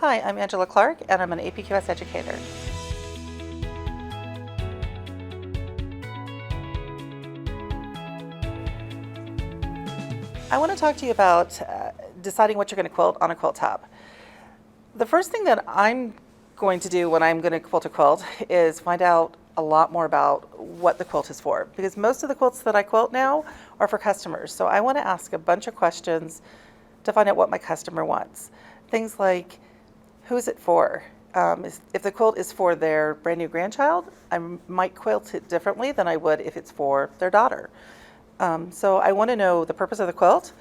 Hi, I'm Angela Clark, and I'm an APQS educator. I want to talk to you about deciding what you're going to quilt on a quilt top. The first thing that I'm going to do when I'm going to quilt a quilt is find out a lot more about what the quilt is for, because most of the quilts that I quilt now are for customers. So I want to ask a bunch of questions to find out what my customer wants. Things like, who's it for? If the quilt is for their brand new grandchild, I might quilt it differently than I would if it's for their daughter. So I want to know the purpose of the quilt.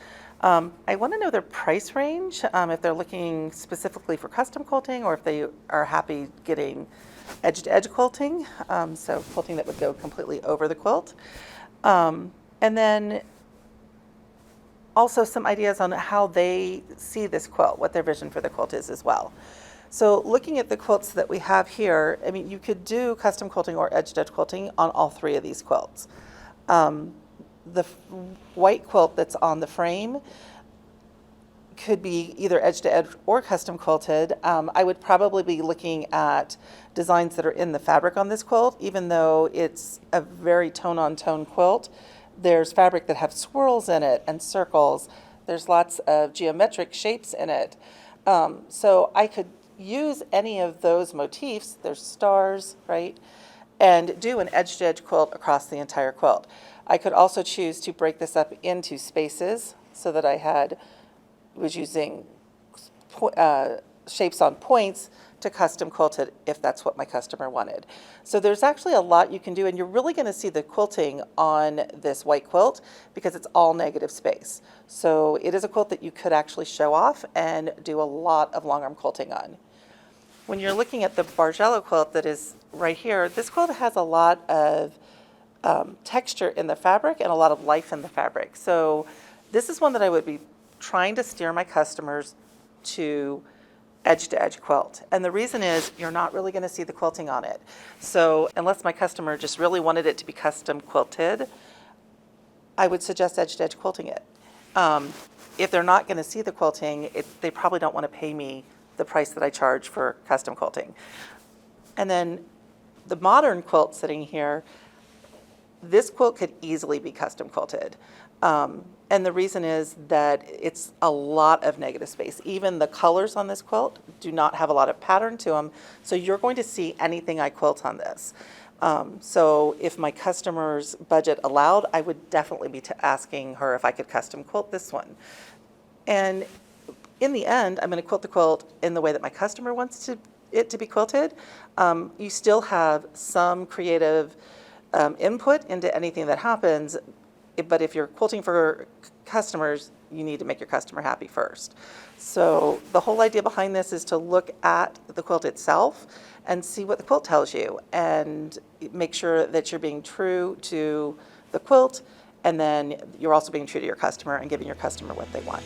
I want to know their price range, if they're looking specifically for custom quilting or if they are happy getting edge-to-edge quilting, so quilting that would go completely over the quilt. And then also some ideas on how they see this quilt, what their vision for the quilt is as well. So looking at the quilts that we have here, I mean, you could do custom quilting or edge-to-edge quilting on all three of these quilts. The white quilt that's on the frame could be either edge-to-edge or custom quilted. I would probably be looking at designs that are in the fabric on this quilt, even though it's a very tone-on-tone quilt. There's fabric that have swirls in it and circles. There's lots of geometric shapes in it. So I could use any of those motifs, there's stars, right, and do an edge-to-edge quilt across the entire quilt. I could also choose to break this up into spaces so that I was using shapes on points to custom quilt it if that's what my customer wanted. So there's actually a lot you can do, and you're really going to see the quilting on this white quilt because it's all negative space. So it is a quilt that you could actually show off and do a lot of long arm quilting on. When you're looking at the Bargello quilt that is right here, this quilt has a lot of texture in the fabric and a lot of life in the fabric. So this is one that I would be trying to steer my customers to edge-to-edge quilt. And the reason is you're not really going to see the quilting on it. So unless my customer just really wanted it to be custom quilted, I would suggest edge-to-edge quilting it. If they're not going to see the quilting, they probably don't want to pay me the price that I charge for custom quilting. And then the modern quilt sitting here, this quilt could easily be custom quilted. And the reason is that it's a lot of negative space. Even the colors on this quilt do not have a lot of pattern to them. So you're going to see anything I quilt on this. So if my customer's budget allowed, I would definitely be asking her if I could custom quilt this one. And in the end, I'm going to quilt the quilt in the way that my customer wants it to be quilted. You still have some creative input into anything that happens, but if you're quilting for customers, you need to make your customer happy first. So the whole idea behind this is to look at the quilt itself and see what the quilt tells you and make sure that you're being true to the quilt, and then you're also being true to your customer and giving your customer what they want.